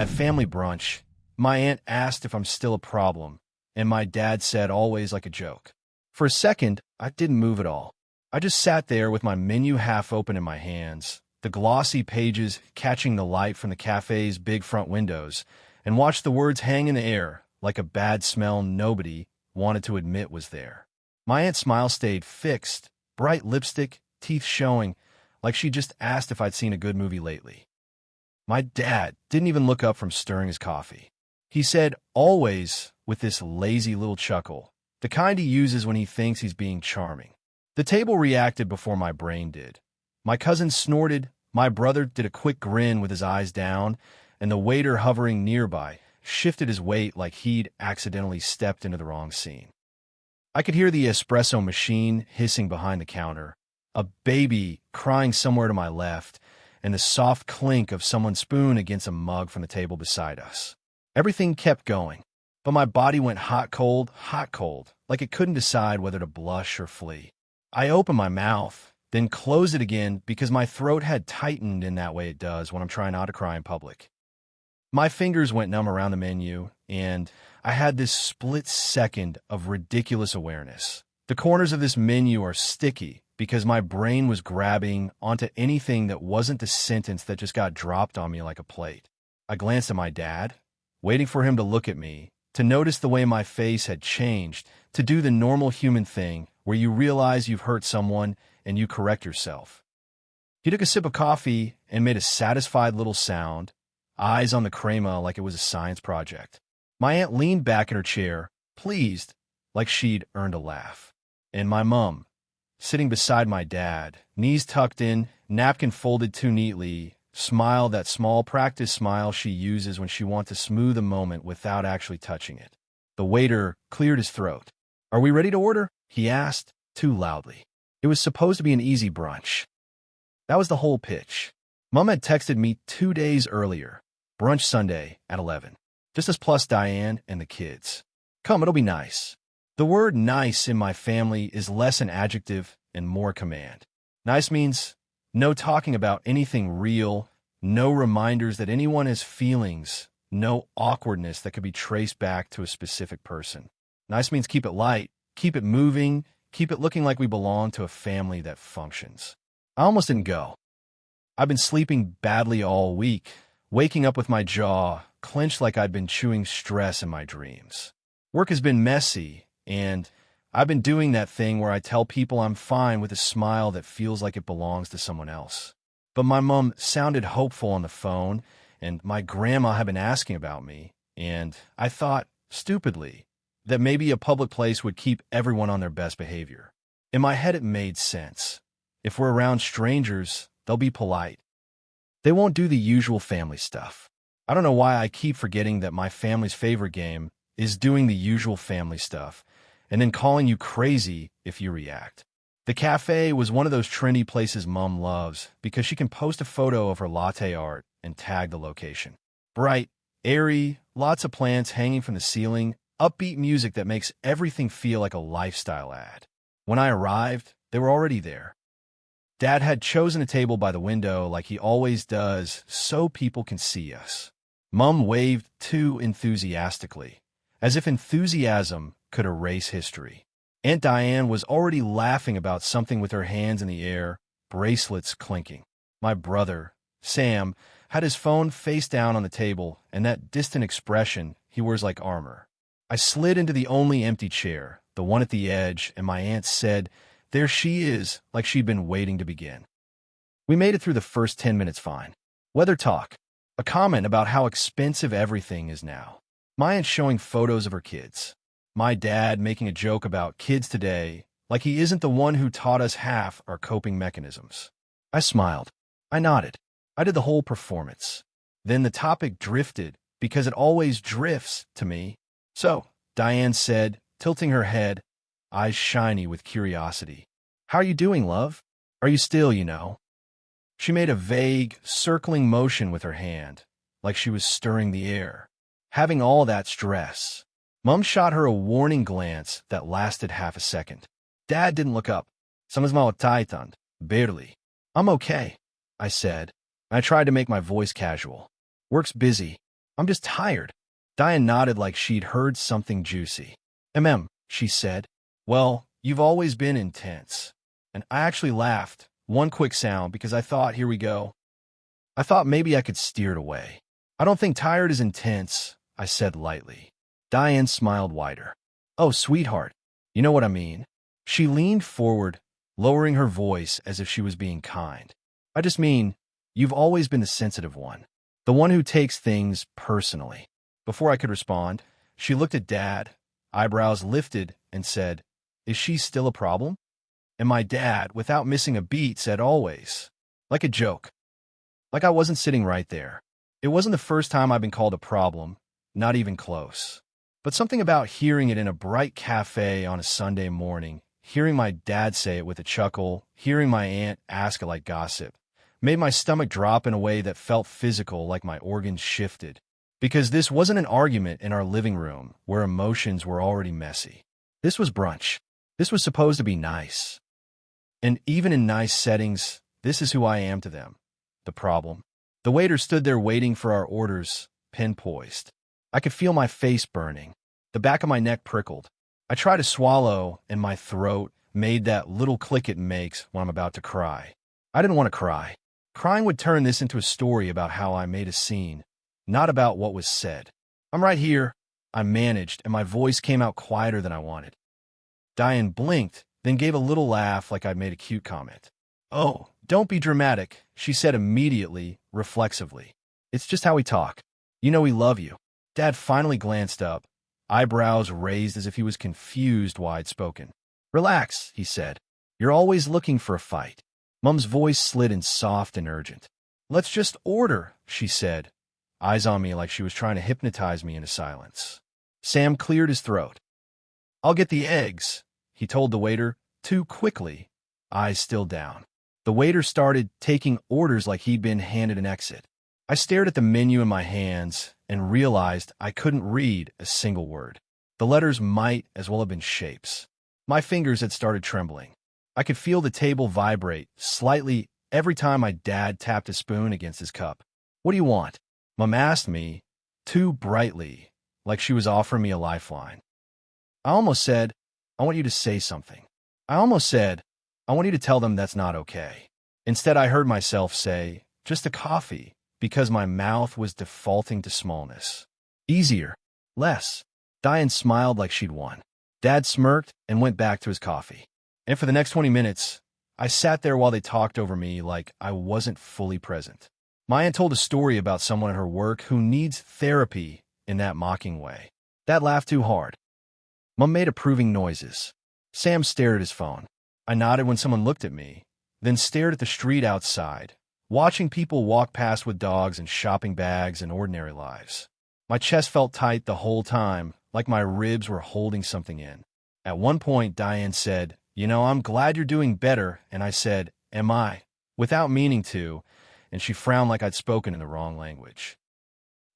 At family brunch, my aunt asked if I'm still a problem, and my dad said always like a joke. For a second, I didn't move at all. I just sat there with my menu half open in my hands, the glossy pages catching the light from the cafe's big front windows, and watched the words hang in the air like a bad smell nobody wanted to admit was there. My aunt's smile stayed fixed, bright lipstick, teeth showing, like she just asked if I'd seen a good movie lately. My dad didn't even look up from stirring his coffee. He said, always with this lazy little chuckle, the kind he uses when he thinks he's being charming. The table reacted before my brain did. My cousin snorted, my brother did a quick grin with his eyes down, and the waiter hovering nearby shifted his weight like he'd accidentally stepped into the wrong scene. I could hear the espresso machine hissing behind the counter, a baby crying somewhere to my left, and the soft clink of someone's spoon against a mug from the table beside us. Everything kept going, but my body went hot, cold, like it couldn't decide whether to blush or flee. I opened my mouth, then closed it again because my throat had tightened in that way it does when I'm trying not to cry in public. My fingers went numb around the menu, and I had this split second of ridiculous awareness. The corners of this menu are sticky because my brain was grabbing onto anything that wasn't the sentence that just got dropped on me like a plate. I glanced at my dad, waiting for him to look at me, to notice the way my face had changed, to do the normal human thing where you realize you've hurt someone and you correct yourself. He took a sip of coffee and made a satisfied little sound, eyes on the crema like it was a science project. My aunt leaned back in her chair, pleased, like she'd earned a laugh. And my mom, sitting beside my dad, knees tucked in, napkin folded too neatly, smiled that small practice smile she uses when she wants to smooth a moment without actually touching it. The waiter cleared his throat. "Are we ready to order?" he asked, too loudly. It was supposed to be an easy brunch. That was the whole pitch. Mom had texted me 2 days earlier, brunch Sunday at 11. Just us plus Diane and the kids. Come, it'll be nice. The word nice in my family is less an adjective and more command. Nice means no talking about anything real, no reminders that anyone has feelings, no awkwardness that could be traced back to a specific person. Nice means keep it light, keep it moving, keep it looking like we belong to a family that functions. I almost didn't go. I've been sleeping badly all week, waking up with my jaw clenched like I'd been chewing stress in my dreams. Work has been messy, and I've been doing that thing where I tell people I'm fine with a smile that feels like it belongs to someone else. But my mom sounded hopeful on the phone, and my grandma had been asking about me, and I thought, stupidly, that maybe a public place would keep everyone on their best behavior. In my head, it made sense. If we're around strangers, they'll be polite. They won't do the usual family stuff. I don't know why I keep forgetting that my family's favorite game is doing the usual family stuff, and then calling you crazy if you react. The cafe was one of those trendy places Mom loves because she can post a photo of her latte art and tag the location. Bright, airy, lots of plants hanging from the ceiling, upbeat music that makes everything feel like a lifestyle ad. When I arrived, they were already there. Dad had chosen a table by the window like he always does so people can see us. Mom waved too enthusiastically, as if enthusiasm could erase history. Aunt Diane was already laughing about something with her hands in the air, bracelets clinking. My brother, Sam, had his phone face down on the table and that distant expression he wears like armor. I slid into the only empty chair, the one at the edge, and my aunt said, "There she is," like she'd been waiting to begin. We made it through the first 10 minutes fine. Weather talk, a comment about how expensive everything is now. My aunt showing photos of her kids. My dad making a joke about kids today, like he isn't the one who taught us half our coping mechanisms. I smiled. I nodded. I did the whole performance. Then the topic drifted, because it always drifts to me. "So," Diane said, tilting her head, eyes shiny with curiosity. "How are you doing, love? Are you still, you know?" She made a vague, circling motion with her hand, like she was stirring the air. Having all that stress. Mom shot her a warning glance that lasted half a second. Dad didn't look up. "Somos mal taitan, barely." "I'm okay," I said. I tried to make my voice casual. "Work's busy. I'm just tired. Diane nodded like she'd heard something juicy. She said. Well, you've always been intense. And I actually laughed, one quick sound, because I thought, here we go. I thought maybe I could steer it away. I don't think tired is intense, I said lightly. Diane smiled wider. Oh, sweetheart, you know what I mean. She leaned forward, lowering her voice as if she was being kind. I just mean, you've always been the sensitive one, the one who takes things personally. Before I could respond, she looked at Dad, eyebrows lifted, and said, Is she still a problem? And my dad, without missing a beat, said always, like a joke. Like I wasn't sitting right there. It wasn't the first time I've been called a problem, not even close. But something about hearing it in a bright cafe on a Sunday morning, hearing my dad say it with a chuckle, hearing my aunt ask it like gossip, made my stomach drop in a way that felt physical, like my organs shifted. Because this wasn't an argument in our living room where emotions were already messy. This was brunch. This was supposed to be nice. And even in nice settings, this is who I am to them. The problem. The waiter stood there waiting for our orders, pin poised. I could feel my face burning. The back of my neck prickled. I tried to swallow, and my throat made that little click it makes when I'm about to cry. I didn't want to cry. Crying would turn this into a story about how I made a scene, not about what was said. I'm right here, I managed, and my voice came out quieter than I wanted. Diane blinked, then gave a little laugh like I'd made a cute comment. Oh, don't be dramatic, she said immediately, reflexively. It's just how we talk. You know we love you. Dad finally glanced up, eyebrows raised as if he was confused wide-spoken. Relax, he said. You're always looking for a fight. Mum's voice slid in soft and urgent. Let's just order, she said, eyes on me like she was trying to hypnotize me into silence. Sam cleared his throat. I'll get the eggs, he told the waiter, too quickly, eyes still down. The waiter started taking orders like he'd been handed an exit. I stared at the menu in my hands and realized I couldn't read a single word. The letters might as well have been shapes. My fingers had started trembling. I could feel the table vibrate slightly every time my dad tapped a spoon against his cup. What do you want? Mum asked me, too brightly, like she was offering me a lifeline. I almost said, I want you to say something. I almost said, I want you to tell them that's not okay. Instead, I heard myself say, just a coffee, because my mouth was defaulting to smallness. Easier. Less. Diane smiled like she'd won. Dad smirked and went back to his coffee. And for the next 20 minutes, I sat there while they talked over me like I wasn't fully present. My aunt told a story about someone at her work who needs therapy in that mocking way. Dad laughed too hard. Mum made approving noises. Sam stared at his phone. I nodded when someone looked at me, then stared at the street outside, watching people walk past with dogs and shopping bags and ordinary lives. My chest felt tight the whole time, like my ribs were holding something in. At one point, Diane said, You know, I'm glad you're doing better, and I said, Am I? Without meaning to, and she frowned like I'd spoken in the wrong language.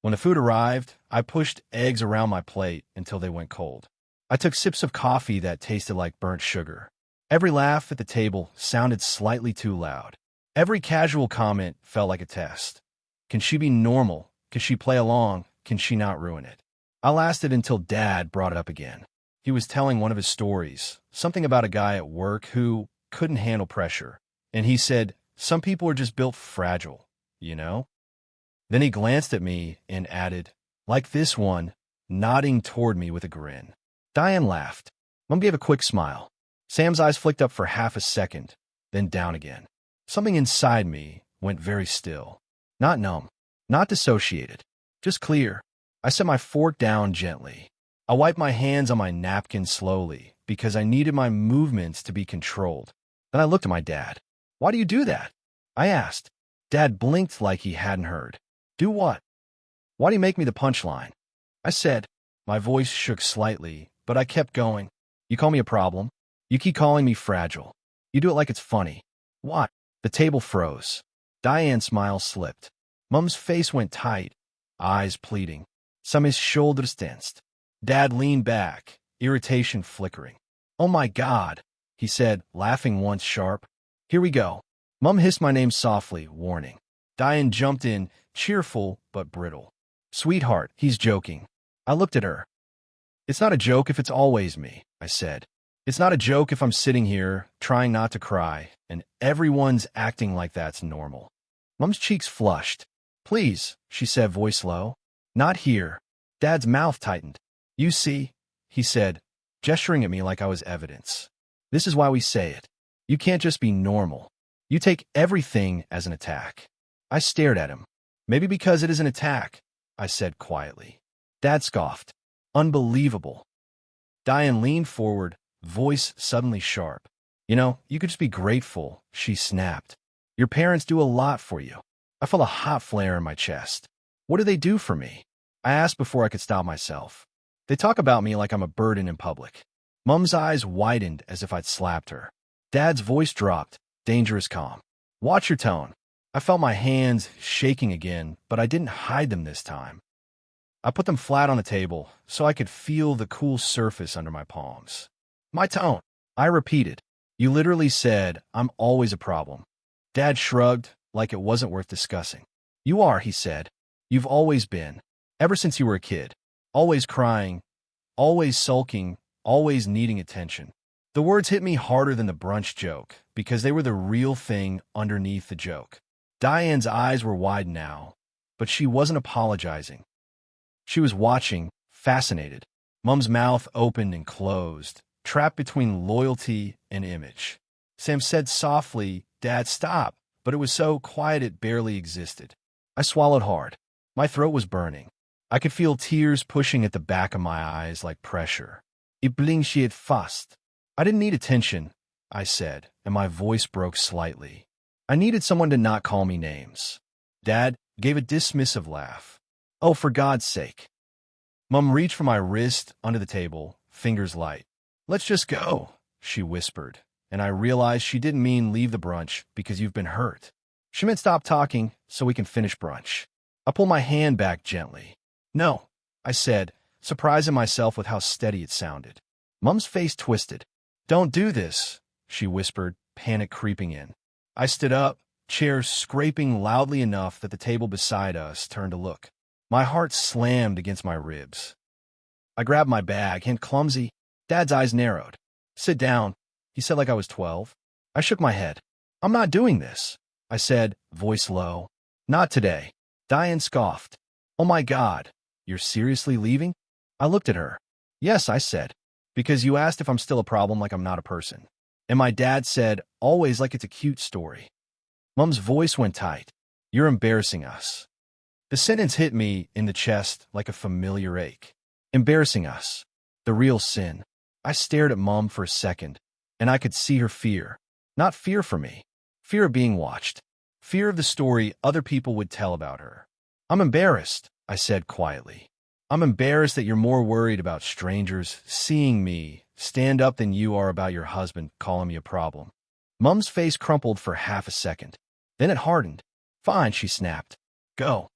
When the food arrived, I pushed eggs around my plate until they went cold. I took sips of coffee that tasted like burnt sugar. Every laugh at the table sounded slightly too loud. Every casual comment felt like a test. Can she be normal? Can she play along? Can she not ruin it? I lasted until Dad brought it up again. He was telling one of his stories, something about a guy at work who couldn't handle pressure. And he said, some people are just built fragile, you know? Then he glanced at me and added, like this one, nodding toward me with a grin. Diane laughed. Mum gave a quick smile. Sam's eyes flicked up for half a second, then down again. Something inside me went very still. Not numb, not dissociated, just clear. I set my fork down gently. I wiped my hands on my napkin slowly because I needed my movements to be controlled. Then I looked at my dad. Why do you do that? I asked. Dad blinked like he hadn't heard. Do what? Why do you make me the punchline? I said. My voice shook slightly, but I kept going. You call me a problem. You keep calling me fragile. You do it like it's funny. What? The table froze. Diane's smile slipped. Mum's face went tight, eyes pleading. Some his shoulders tensed. Dad leaned back, irritation flickering. Oh my God, he said, laughing once sharp. Here we go. Mum hissed my name softly, warning. Diane jumped in, cheerful but brittle. Sweetheart, he's joking. I looked at her. It's not a joke if it's always me, I said. It's not a joke if I'm sitting here, trying not to cry, and everyone's acting like that's normal. Mom's cheeks flushed. Please, she said, voice low. Not here. Dad's mouth tightened. You see, he said, gesturing at me like I was evidence. This is why we say it. You can't just be normal. You take everything as an attack. I stared at him. Maybe because it is an attack, I said quietly. Dad scoffed. Unbelievable. Diane leaned forward, voice suddenly sharp. You know, you could just be grateful, she snapped. Your parents do a lot for you. I felt a hot flare in my chest. What do they do for me? I asked before I could stop myself. They talk about me like I'm a burden in public. Mom's eyes widened as if I'd slapped her. Dad's voice dropped, dangerous calm. Watch your tone. I felt my hands shaking again, but I didn't hide them this time. I put them flat on the table so I could feel the cool surface under my palms. My tone. I repeated. You literally said, I'm always a problem. Dad shrugged, like it wasn't worth discussing. You are, he said. You've always been. Ever since you were a kid. Always crying. Always sulking. Always needing attention. The words hit me harder than the brunch joke, because they were the real thing underneath the joke. Diane's eyes were wide now, but she wasn't apologizing. She was watching, fascinated. Mom's mouth opened and closed, trapped between loyalty and image. Sam said softly, Dad, stop, but it was so quiet it barely existed. I swallowed hard. My throat was burning. I could feel tears pushing at the back of my eyes like pressure. Ibling she had fast. I didn't need attention, I said, and my voice broke slightly. I needed someone to not call me names. Dad gave a dismissive laugh. Oh, for God's sake. Mom reached for my wrist under the table, fingers light. Let's just go, she whispered, and I realized she didn't mean leave the brunch because you've been hurt. She meant stop talking so we can finish brunch. I pulled my hand back gently. No, I said, surprising myself with how steady it sounded. Mom's face twisted. Don't do this, she whispered, panic creeping in. I stood up, chair scraping loudly enough that the table beside us turned to look. My heart slammed against my ribs. I grabbed my bag, hand clumsy. Dad's eyes narrowed. Sit down, he said like I was 12. I shook my head. I'm not doing this, I said, voice low. Not today. Diane scoffed. Oh my God, you're seriously leaving? I looked at her. Yes, I said, because you asked if I'm still a problem like I'm not a person. And my dad said, always like it's a cute story. Mom's voice went tight. You're embarrassing us. The sentence hit me in the chest like a familiar ache. Embarrassing us. The real sin. I stared at Mom for a second, and I could see her fear. Not fear for me. Fear of being watched. Fear of the story other people would tell about her. I'm embarrassed, I said quietly. I'm embarrassed that you're more worried about strangers seeing me stand up than you are about your husband calling me a problem. Mom's face crumpled for half a second. Then it hardened. Fine, she snapped. Go.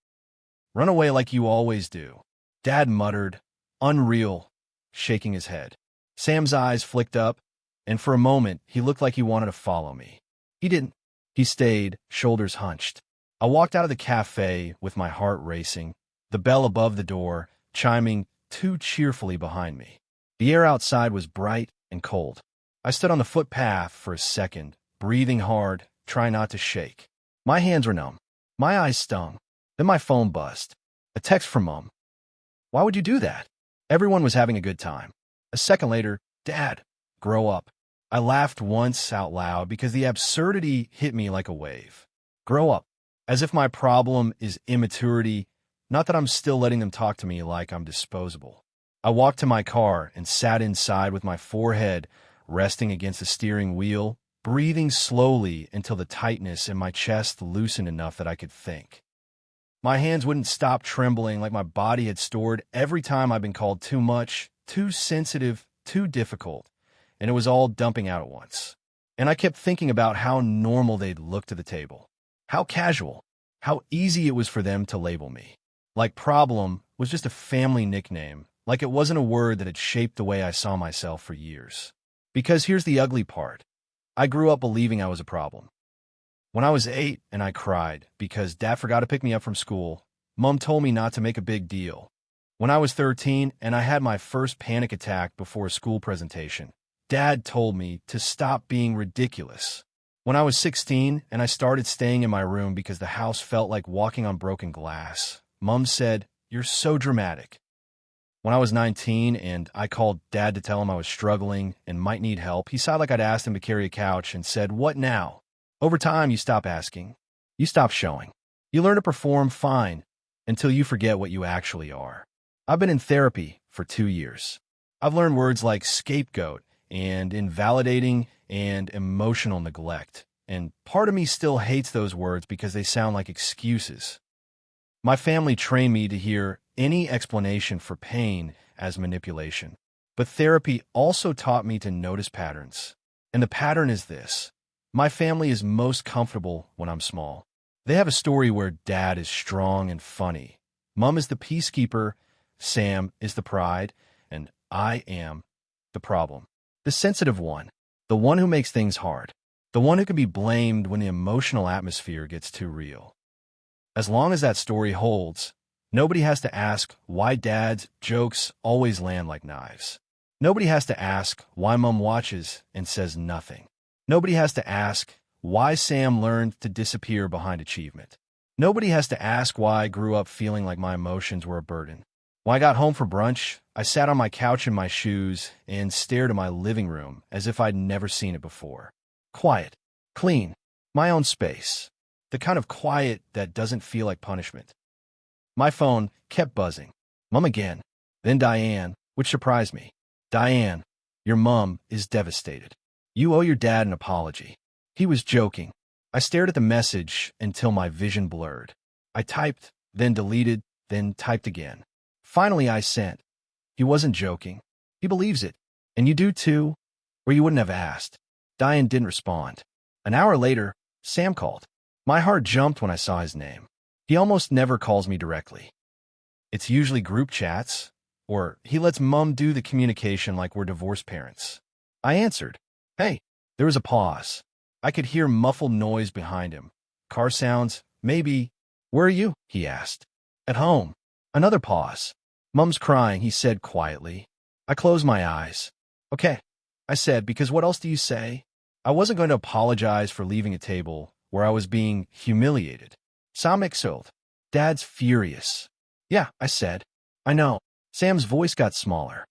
Run away like you always do. Dad muttered, unreal, shaking his head. Sam's eyes flicked up, and for a moment he looked like he wanted to follow me. He didn't. He stayed, shoulders hunched. I walked out of the cafe with my heart racing, the bell above the door chiming too cheerfully behind me. The air outside was bright and cold. I stood on the footpath for a second, breathing hard, trying not to shake. My hands were numb. My eyes stung. Then my phone buzzed. A text from Mom. Why would you do that? Everyone was having a good time. A second later, Dad, grow up. I laughed once out loud because the absurdity hit me like a wave. Grow up. As if my problem is immaturity, not that I'm still letting them talk to me like I'm disposable. I walked to my car and sat inside with my forehead resting against the steering wheel, breathing slowly until the tightness in my chest loosened enough that I could think. My hands wouldn't stop trembling like my body had stored every time I've been called too much, too sensitive, too difficult, and it was all dumping out at once. And I kept thinking about how normal they'd look to the table. How casual, how easy it was for them to label me. Like problem was just a family nickname, like it wasn't a word that had shaped the way I saw myself for years. Because here's the ugly part. I grew up believing I was a problem. When I was 8 and I cried because Dad forgot to pick me up from school, Mom told me not to make a big deal. When I was 13 and I had my first panic attack before a school presentation, Dad told me to stop being ridiculous. When I was 16 and I started staying in my room because the house felt like walking on broken glass, Mom said, "You're so dramatic." When I was 19 and I called Dad to tell him I was struggling and might need help, he saw like I'd asked him to carry a couch and said, "What now?" Over time, you stop asking. You stop showing. You learn to perform fine until you forget what you actually are. I've been in therapy for 2 years. I've learned words like scapegoat and invalidating and emotional neglect, and part of me still hates those words because they sound like excuses. My family trained me to hear any explanation for pain as manipulation. But therapy also taught me to notice patterns. And the pattern is this. My family is most comfortable when I'm small. They have a story where Dad is strong and funny. Mom is the peacekeeper, Sam is the pride, and I am the problem. The sensitive one. The one who makes things hard. The one who can be blamed when the emotional atmosphere gets too real. As long as that story holds, nobody has to ask why Dad's jokes always land like knives. Nobody has to ask why Mom watches and says nothing. Nobody has to ask why Sam learned to disappear behind achievement. Nobody has to ask why I grew up feeling like my emotions were a burden. When I got home for brunch, I sat on my couch in my shoes and stared at my living room as if I'd never seen it before. Quiet, clean, my own space. The kind of quiet that doesn't feel like punishment. My phone kept buzzing. Mom again. Then Diane, which surprised me. "Diane, your mom is devastated. You owe your dad an apology." He was joking. I stared at the message until my vision blurred. I typed, then deleted, then typed again. Finally, I sent. He wasn't joking. He believes it. And you do too, or you wouldn't have asked. Diane didn't respond. An hour later, Sam called. My heart jumped when I saw his name. He almost never calls me directly. It's usually group chats, or he lets Mom do the communication like we're divorced parents. I answered. "Hey." There was a pause. I could hear muffled noise behind him. Car sounds, maybe. "Where are you?" he asked. "At home." Another pause. "Mom's crying," he said quietly. I closed my eyes. "Okay," I said, because what else do you say? I wasn't going to apologize for leaving a table where I was being humiliated. Sam exhaled. "Dad's furious." "Yeah," I said. "I know." Sam's voice got smaller.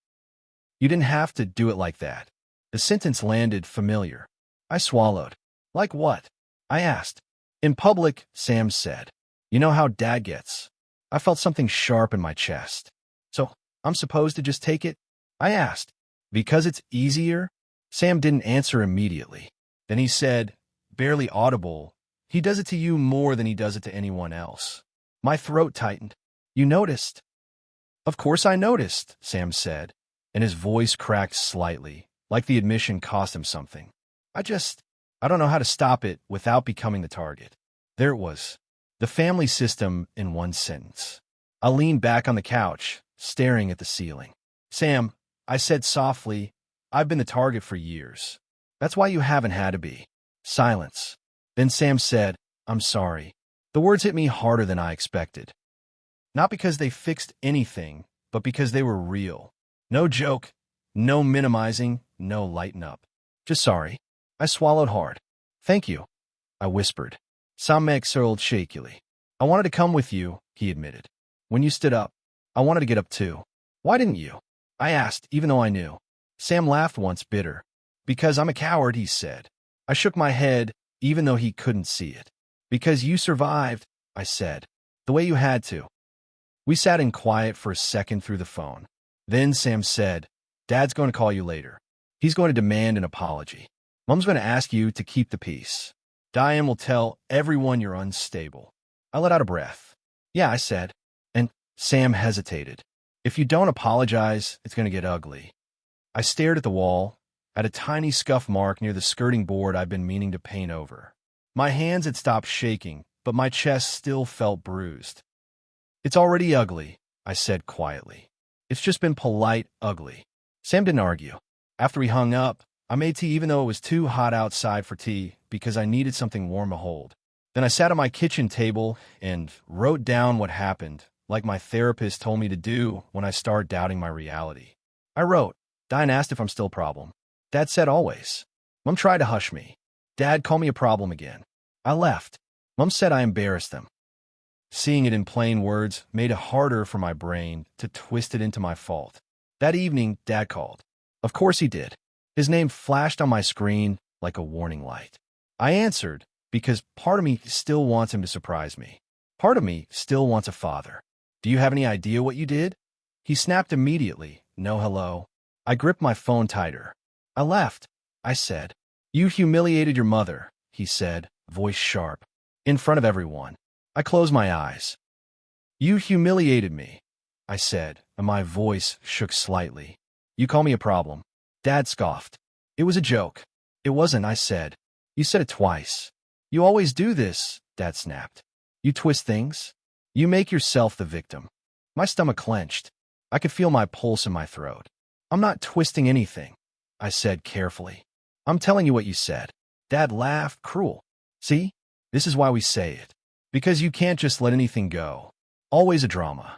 "You didn't have to do it like that." The sentence landed familiar. I swallowed. "Like what?" I asked. "In public," Sam said. "You know how Dad gets." I felt something sharp in my chest. "So, I'm supposed to just take it?" I asked. "Because it's easier?" Sam didn't answer immediately. Then he said, barely audible, "He does it to you more than he does it to anyone else." My throat tightened. "You noticed?" "Of course I noticed," Sam said, and his voice cracked slightly, like the admission cost him something. I don't know how to stop it without becoming the target." There it was. The family system in one sentence. I leaned back on the couch, staring at the ceiling. "Sam," I said softly, "I've been the target for years. That's why you haven't had to be." Silence. Then Sam said, "I'm sorry." The words hit me harder than I expected. Not because they fixed anything, but because they were real. No joke, no minimizing, no lighten up. Just sorry. I swallowed hard. "Thank you," I whispered. Sam exhaled shakily. "I wanted to come with you," he admitted. "When you stood up, I wanted to get up too." "Why didn't you?" I asked, even though I knew. Sam laughed once, bitter. "Because I'm a coward," he said. I shook my head, even though he couldn't see it. "Because you survived," I said, "the way you had to." We sat in quiet for a second through the phone. Then Sam said, "Dad's going to call you later. He's going to demand an apology. Mom's going to ask you to keep the peace. Diane will tell everyone you're unstable." I let out a breath. "Yeah," I said. And Sam hesitated. "If you don't apologize, it's going to get ugly." I stared at the wall, at a tiny scuff mark near the skirting board I'd been meaning to paint over. My hands had stopped shaking, but my chest still felt bruised. "It's already ugly," I said quietly. "It's just been polite ugly." Sam didn't argue. After we hung up, I made tea even though it was too hot outside for tea because I needed something warm to hold. Then I sat at my kitchen table and wrote down what happened, like my therapist told me to do when I start doubting my reality. I wrote, Diane asked if I'm still a problem. Dad said always. Mom tried to hush me. Dad called me a problem again. I left. Mom said I embarrassed them. Seeing it in plain words made it harder for my brain to twist it into my fault. That evening, Dad called. Of course he did. His name flashed on my screen like a warning light. I answered because part of me still wants him to surprise me. Part of me still wants a father. Do you have any idea what you did? He snapped immediately. No hello. I gripped my phone tighter. I left. I said, You humiliated your mother, he said, voice sharp. In front of everyone. I closed my eyes. You humiliated me, I said, and my voice shook slightly. You call me a problem. Dad scoffed. It was a joke. It wasn't, I said. You said it twice. You always do this, Dad snapped. You twist things. You make yourself the victim. My stomach clenched. I could feel my pulse in my throat. I'm not twisting anything, I said carefully. I'm telling you what you said. Dad laughed, cruel. See? This is why we say it. Because you can't just let anything go. Always a drama.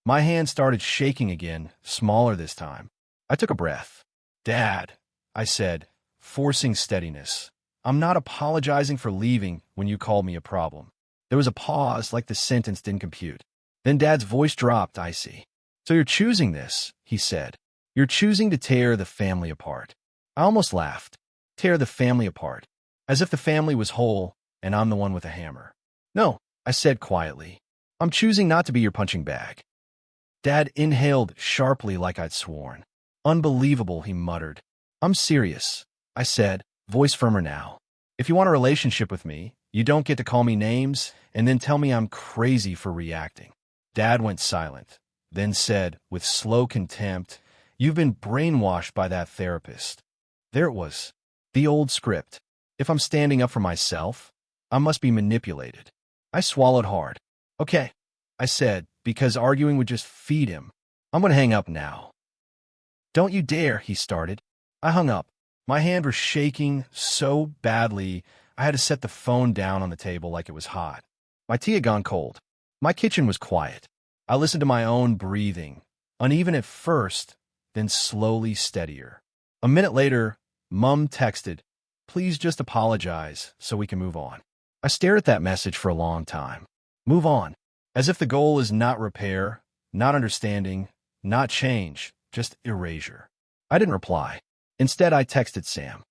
My hand started shaking again, smaller this time. I took a breath. Dad, I said, forcing steadiness. I'm not apologizing for leaving when you called me a problem. There was a pause, like the sentence didn't compute. Then Dad's voice dropped, icy. So you're choosing this, he said. You're choosing to tear the family apart. I almost laughed. Tear the family apart. As if the family was whole, and I'm the one with a hammer. No, I said quietly. I'm choosing not to be your punching bag. Dad inhaled sharply like I'd sworn. Unbelievable, he muttered. I'm serious, I said, voice firmer now. If you want a relationship with me, you don't get to call me names and then tell me I'm crazy for reacting. Dad went silent, then said, with slow contempt, You've been brainwashed by that therapist. There it was. The old script. If I'm standing up for myself, I must be manipulated. I swallowed hard. Okay, I said, because arguing would just feed him. I'm going to hang up now. Don't you dare, he started. I hung up. My hand was shaking so badly, I had to set the phone down on the table like it was hot. My tea had gone cold. My kitchen was quiet. I listened to my own breathing, uneven at first, then slowly steadier. A minute later, Mum texted, Please just apologize so we can move on. I stared at that message for a long time. Move on. As if the goal is not repair, not understanding, not change, just erasure. I didn't reply. Instead, I texted Sam.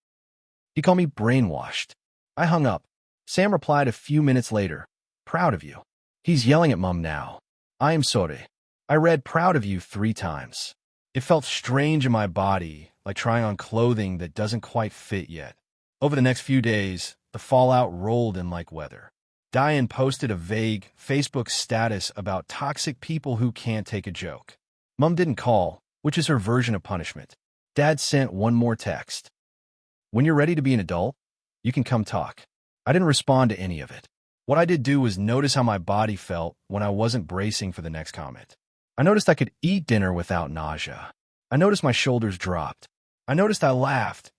He called me brainwashed. I hung up. Sam replied a few minutes later. Proud of you. He's yelling at Mum now. I am sorry. I read proud of you 3 times. It felt strange in my body, like trying on clothing that doesn't quite fit yet. Over the next few days, the fallout rolled in like weather. Diane posted a vague Facebook status about toxic people who can't take a joke. Mum didn't call, which is her version of punishment. Dad sent one more text. When you're ready to be an adult, you can come talk. I didn't respond to any of it. What I did do was notice how my body felt when I wasn't bracing for the next comment. I noticed I could eat dinner without nausea. I noticed my shoulders dropped. I noticed I laughed,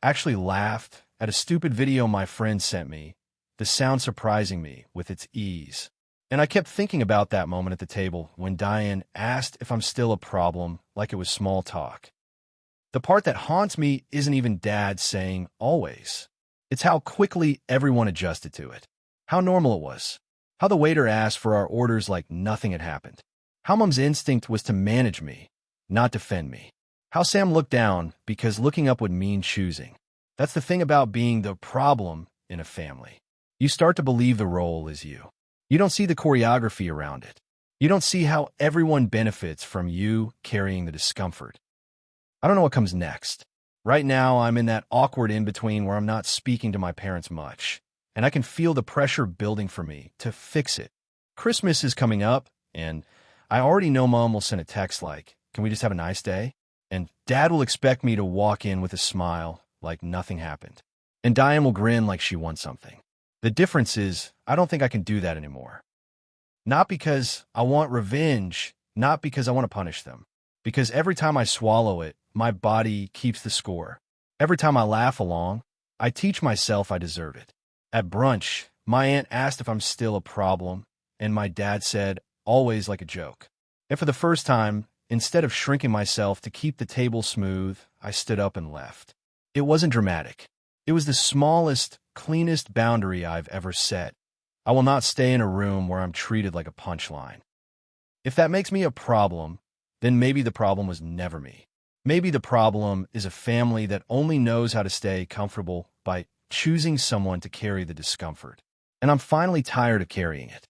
actually laughed, at a stupid video my friend sent me, the sound surprising me with its ease. And I kept thinking about that moment at the table when Diane asked if I'm still a problem, like it was small talk. The part that haunts me isn't even Dad saying always. It's how quickly everyone adjusted to it. How normal it was. How the waiter asked for our orders like nothing had happened. How Mum's instinct was to manage me, not defend me. How Sam looked down because looking up would mean choosing. That's the thing about being the problem in a family. You start to believe the role is you. You don't see the choreography around it. You don't see how everyone benefits from you carrying the discomfort. I don't know what comes next. Right now, I'm in that awkward in-between where I'm not speaking to my parents much, and I can feel the pressure building for me to fix it. Christmas is coming up, and I already know Mom will send a text like, Can we just have a nice day? And Dad will expect me to walk in with a smile like nothing happened. And Diane will grin like she won something. The difference is, I don't think I can do that anymore. Not because I want revenge, not because I want to punish them. Because every time I swallow it, my body keeps the score. Every time I laugh along, I teach myself I deserve it. At brunch, My aunt asked if I'm still a problem, and my dad said, always like a joke. And for the first time, instead of shrinking myself to keep the table smooth, I stood up and left. It wasn't dramatic. It was the smallest, cleanest boundary I've ever set. I will not stay in a room where I'm treated like a punchline. If that makes me a problem, then maybe the problem was never me. Maybe the problem is a family that only knows how to stay comfortable by choosing someone to carry the discomfort. And I'm finally tired of carrying it.